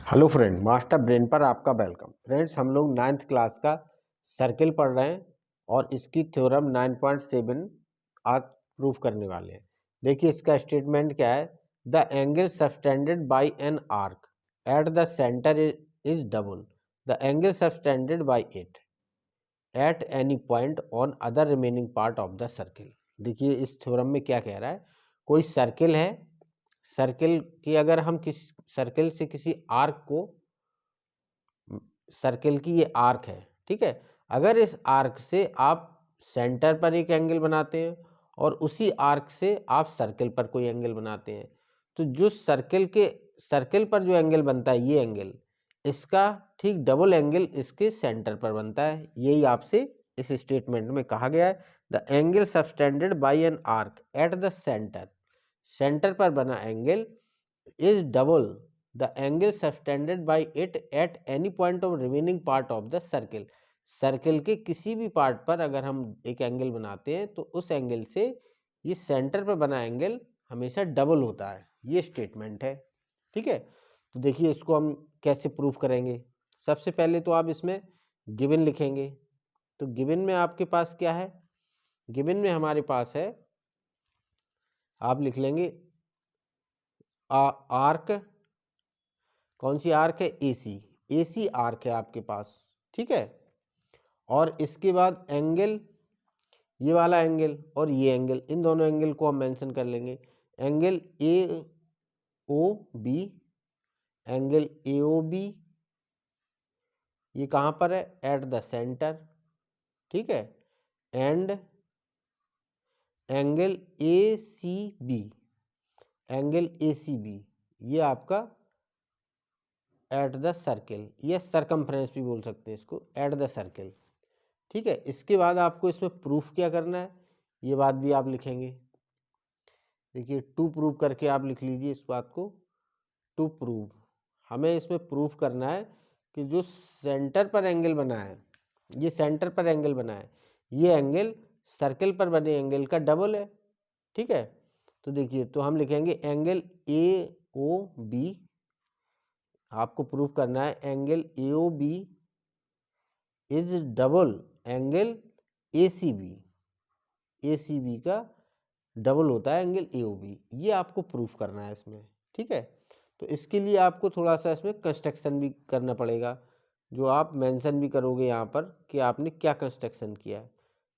Hello friend, master brain पर आपका welcome. Friends, हम लोग 9th क्लास का सर्किल पढ़ रहे हैं और इसकी थ्योरम 9.7 आज प्रूफ करने वाले हैं। देखिए इसका स्टेटमेंट क्या है। The angle subtended bye an arc eight the centre is double the angle subtended bye it at any point on other remaining part of the circle. देखिए इस थ्योरम में क्या कह रहा है। कोई सर्किल है, सर्किल की अगर हम किस सर्किल से किसी आर्क को, सर्किल की ये आर्क है, ठीक है। अगर इस आर्क से आप सेंटर पर एक एंगल बनाते हैं और उसी आर्क से आप सर्किल पर कोई एंगल बनाते हैं, तो जो सर्किल पर जो एंगल बनता है, ये एंगल, इसका ठीक डबल एंगल इसके सेंटर पर बनता है। यही आपसे इस स्टेटमेंट में कहा गया है। The angle subtended bye an arc eight the centre, centre पर बना angle is double the angle subtended by it at any point of remaining part of the circle। Circle के किसी भी पार्ट पर अगर हम एक एंगल बनाते हैं तो उस एंगल से ये सेंटर पर बना एंगल हमेशा डबल होता है। ये स्टेटमेंट है, ठीक है। तो देखिए इसको हम कैसे प्रूफ करेंगे। सबसे पहले तो आप इसमें गिवन लिखेंगे। तो गिवन में आपके पास क्या है, गिवन में हमारे पास है, आप लिख लेंगे आर्क, कौन सी आर्क है, एसी, एसी आर्क है आपके पास, ठीक है। और इसके बाद एंगल, ये वाला एंगल और ये एंगल, इन दोनों एंगल को हम मेंशन कर लेंगे। Angle A O B, angle A O B, ये कहाँ पर है, एट द सेंटर, ठीक है। And angle A C B, angle A C B, ये आपका एट द सर्किल, ये सरकमफ्रेंस भी बोल सकते हैं इसको, एट द सर्किल, ठीक है। इसके बाद आपको इसमें प्रूफ क्या करना है, ये बात भी आप लिखेंगे। देखिए टू प्रूव करके आप लिख लीजिए इस बात को। टू प्रूव, हमें इसमें प्रूफ करना है कि जो सेंटर पर एंगल बना है, ये सेंटर पर एंगल बना है, ये एंगल सर्किल पर बने एंगल का डबल है, ठीक है। तो देखिए, तो हम लिखेंगे एंगल ए ओ बी, आपको प्रूफ करना है angle A O B is double angle A C B, A C B का डबल होता है एंगल ए ओ बी। ये आपको प्रूफ करना है इसमें, ठीक है। तो इसके लिए आपको थोड़ा सा इसमें कंस्ट्रक्शन भी करना पड़ेगा, जो आप मेंशन भी करोगे यहाँ पर कि आपने क्या कंस्ट्रक्शन किया है।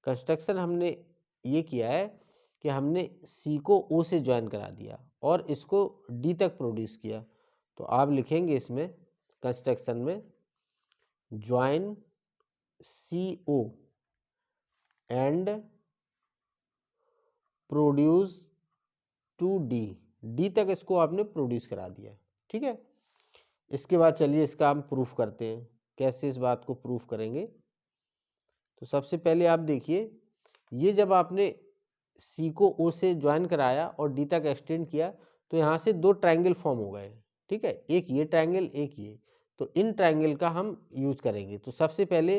कंस्ट्रक्शन हमने ये किया है कि हमने सी को ओ से ज्वाइन करा दिया और इसको डी तक प्रोड्यूस किया। तो आप लिखेंगे इसमें कंस्ट्रक्शन में, join C O and produce to D, D तक इसको आपने प्रोड्यूस करा दिया, ठीक है। इसके बाद चलिए इसका हम प्रूफ करते हैं। कैसे इस बात को प्रूफ करेंगे, तो सबसे पहले आप देखिए, ये जब आपने सी को ओ से ज्वाइन कराया और डी तक एक्सटेंड किया, तो यहाँ से दो ट्रायंगल फॉर्म हो गए, ठीक है। एक ये ट्रायंगल, एक ये। तो इन ट्रायंगल का हम यूज करेंगे। तो सबसे पहले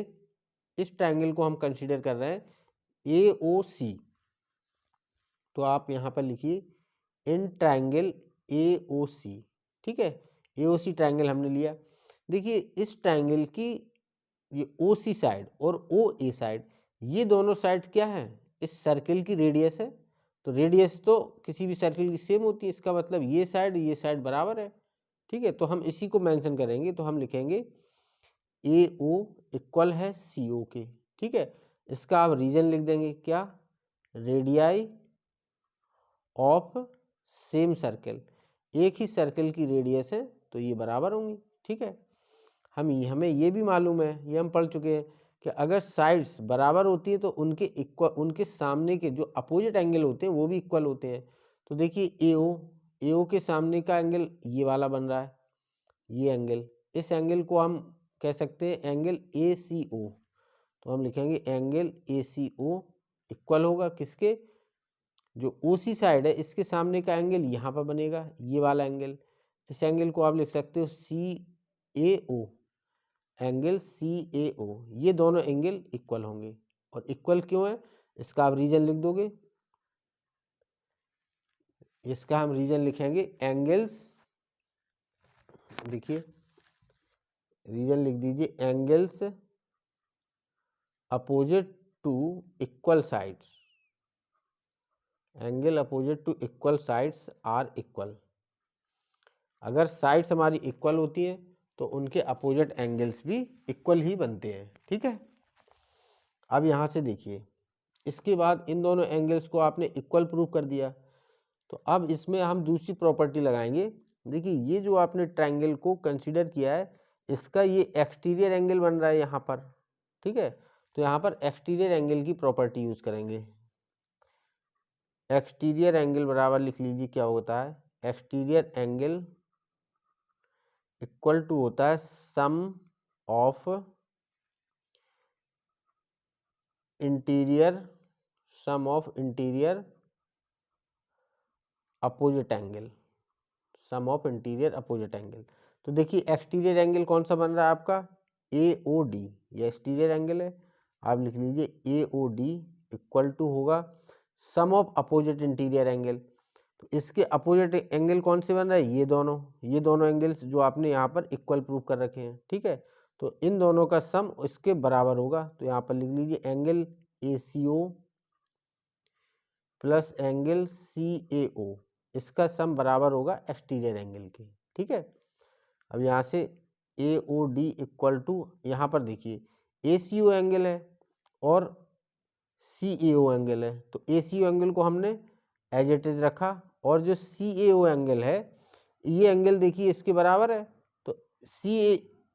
इस ट्रायंगल को हम कंसीडर कर रहे हैं ए ओ सी। तो आप यहाँ पर लिखिए इन ट्रायंगल ए ओ सी, ठीक है। ए ओ सी ट्रायंगल हमने लिया। देखिए इस ट्रायंगल की ये ओ सी साइड और ओ ए साइड, ये दोनों साइड क्या है, इस सर्किल की रेडियस है। तो रेडियस तो किसी भी सर्किल की सेम होती है, इसका मतलब ये साइड बराबर है, ठीक है। तो हम इसी को मेंशन करेंगे। तो हम लिखेंगे ए ओ इक्वल है सी ओ के, ठीक है। इसका आप रीजन लिख देंगे, क्या, रेडियाई ऑफ सेम सर्किल, एक ही सर्किल की रेडियस है तो ये बराबर होंगी, ठीक है। हमें ये भी मालूम है, ये हम पढ़ चुके हैं कि अगर साइड्स बराबर होती है तो उनके इक्वल, उनके सामने के जो अपोजिट एंगल होते हैं वो भी इक्वल होते हैं। तो देखिए ए ओ के सामने का एंगल ये वाला बन रहा है, ये एंगल, इस एंगल को हम कह सकते हैं एंगल ए सी ओ। तो हम लिखेंगे angle A C O equal होगा किसके, जो ओ सी साइड है इसके सामने का एंगल यहाँ पर बनेगा, ये वाला एंगल। इस एंगल को आप लिख सकते हो सी ए ओ, एंगल सी ए ओ, ये दोनों एंगल इक्वल होंगे। और इक्वल क्यों है, इसका आप रीजन लिख दोगे। इसका हम रीजन लिखेंगे एंगल्स, देखिए रीजन लिख दीजिए, angles opposite to equal sides, angle opposite to equal sides are equal. अगर साइड्स हमारी इक्वल होती हैं तो उनके अपोजिट एंगल्स भी इक्वल ही बनते हैं, ठीक है। अब यहाँ से देखिए, इसके बाद इन दोनों एंगल्स को आपने इक्वल प्रूव कर दिया, तो अब इसमें हम दूसरी प्रॉपर्टी लगाएंगे। देखिए, ये जो आपने ट्रायंगल को कंसीडर किया है, इसका ये एक्सटीरियर एंगल बन रहा है यहाँ पर, ठीक है। तो यहाँ पर एक्सटीरियर एंगल की प्रॉपर्टी यूज करेंगे। एक्सटीरियर एंगल बराबर लिख लीजिए क्या होता है, एक्सटीरियर एंगल इक्वल टू होता है sum of interior, sum of interior opposite angle, sum of interior opposite angle. तो देखिए, एक्सटीरियर एंगल कौन सा बन रहा है आपका, AOD, ये एक्सटीरियर एंगल है। आप लिख लीजिए AOD इक्वल टू होगा सम ऑफ अपोजिट इंटीरियर एंगल। तो इसके अपोजिट एंगल कौन से बन रहा है, ये दोनों एंगल्स जो आपने यहाँ पर इक्वल प्रूव कर रखे हैं, ठीक है। तो इन दोनों का सम इसके बराबर होगा। तो यहाँ पर लिख लीजिए angle ACO plus angle CAO, इसका सम बराबर होगा एक्सटीरियर एंगल के, ठीक है। अब यहाँ से AOD इक्वल टू, यहाँ पर देखिए ACO एंगल है और CAO एंगल है, तो ACO एंगल को हमने एज इट इज रखा, और जो CAO एंगल है, ये एंगल देखिए इसके बराबर है। तो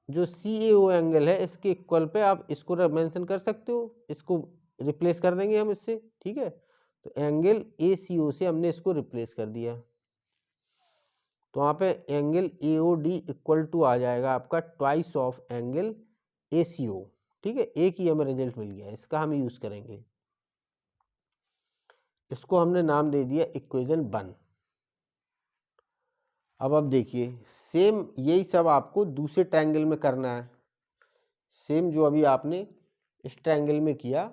जो CAO एंगल है, इसके इक्वल पे आप इसको मेंशन कर सकते हो, इसको रिप्लेस कर देंगे हम इससे, ठीक है। तो एंगल ACO से हमने इसको रिप्लेस कर दिया, तो वहाँ पे एंगल AOD इक्वल टू आ जाएगा आपका ट्वाइस ऑफ एंगल ACO, ठीक है। एक ही हमें रिजल्ट मिल गया, इसका हम यूज करेंगे। इसको हमने नाम दे दिया इक्वेशन 1। अब देखिए, सेम यही सब आपको दूसरे ट्रायंगल में करना है, सेम जो अभी आपने इस ट्रायंगल में किया,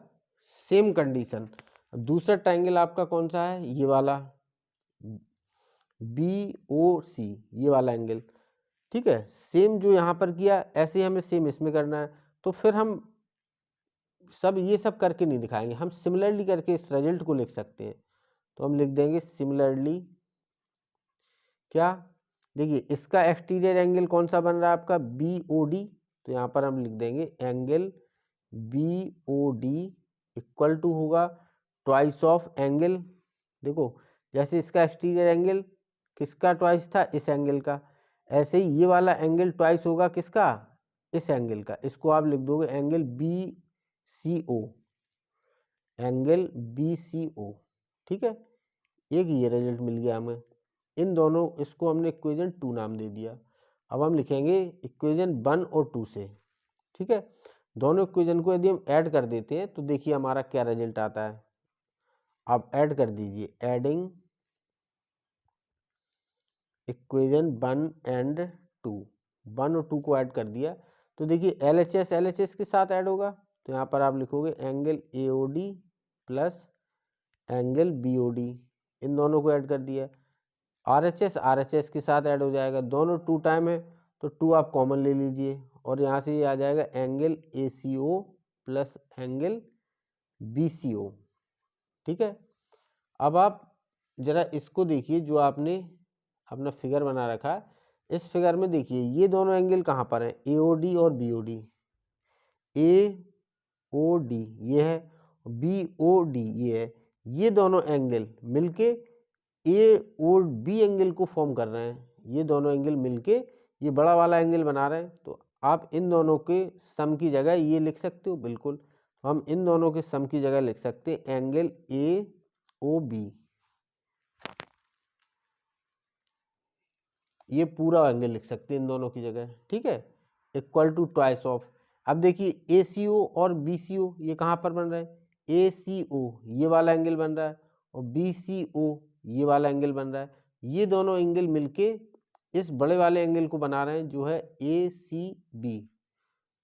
सेम कंडीशन। अब दूसरा ट्रायंगल आपका कौन सा है, ये वाला BOC, ये वाला एंगल, ठीक है। सेम जो यहाँ पर किया, ऐसे हमें सेम इसमें करना है। तो फिर हम ये सब करके नहीं दिखाएंगे, हम सिमिलरली करके इस रिजल्ट को लिख सकते हैं। तो हम लिख देंगे सिमिलरली क्या, देखिए इसका एक्सटीरियर एंगल कौन सा बन रहा है आपका, BOD। तो यहाँ पर हम लिख देंगे एंगल BOD इक्वल टू होगा ट्वाइस ऑफ एंगल, देखो जैसे इसका एक्सटीरियर एंगल किसका ट्वाइस था, इस एंगल का, ऐसे ही ये वाला एंगल ट्वाइस होगा किसका, इस एंगल का। इसको आप लिख दोगे एंगल BCO, एंगल BCO, ठीक है। एक ये रिजल्ट मिल गया हमें। इन दोनों, इसको हमने इक्वेशन 2 नाम दे दिया। अब हम लिखेंगे इक्वेशन 1 और 2 से, ठीक है। दोनों इक्वेशन को यदि हम ऐड कर देते हैं तो देखिए हमारा क्या रिजल्ट आता है। आप ऐड कर दीजिए, एडिंग इक्वेशन 1 एंड 2, 1 और 2 को ऐड कर दिया तो देखिए LHS के साथ ऐड होगा। तो यहाँ पर आप लिखोगे angle AOD plus angle BOD, इन दोनों को ऐड कर दिया। RHS के साथ ऐड हो जाएगा, दोनों 2 टाइम है तो 2 आप कॉमन ले लीजिए, और यहाँ से ये आ जाएगा angle ACO plus angle BCO, ठीक है। अब आप जरा इसको देखिए, जो आपने अपना फिगर बना रखा है, इस फिगर में देखिए ये दोनों एंगल कहाँ पर हैं, AOD और BOD। AOD ये है, BOD ये है, ये दोनों एंगल मिलके A और B एंगल को फॉर्म कर रहे हैं। ये दोनों एंगल मिलके ये बड़ा वाला एंगल बना रहे हैं। तो आप इन दोनों के सम की जगह ये लिख सकते हो, बिल्कुल हम इन दोनों के सम की जगह लिख सकते हैं एंगल AOB, ये पूरा एंगल लिख सकते हैं इन दोनों की जगह, ठीक है, इक्वल टू ट्वाइस ऑफ। अब देखिए ACO और BCO ये कहाँ पर बन रहा है, ACO ये वाला एंगल बन रहा है और BCO ये वाला एंगल बन रहा है। ये दोनों एंगल मिलके इस बड़े वाले एंगल को बना रहे हैं जो है ACB।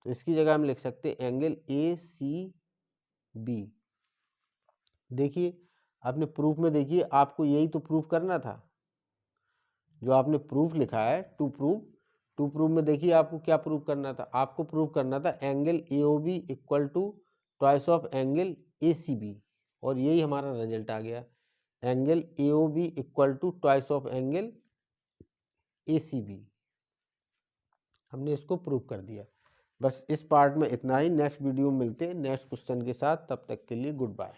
तो इसकी जगह हम लिख सकते हैं एंगल ACB। देखिए आपने प्रूफ में, देखिए आपको यही तो प्रूफ करना था, जो आपने प्रूफ लिखा है टू प्रूव टू प्रूव में देखिए आपको क्या प्रूव करना था, आपको प्रूव करना था angle AOB equal to twice of angle ACB, और यही हमारा रिजल्ट आ गया, angle AOB equal to twice of angle ACB। हमने इसको प्रूव कर दिया। बस इस पार्ट में इतना ही, नेक्स्ट वीडियो में मिलते हैं नेक्स्ट क्वेश्चन के साथ, तब तक के लिए गुड बाय।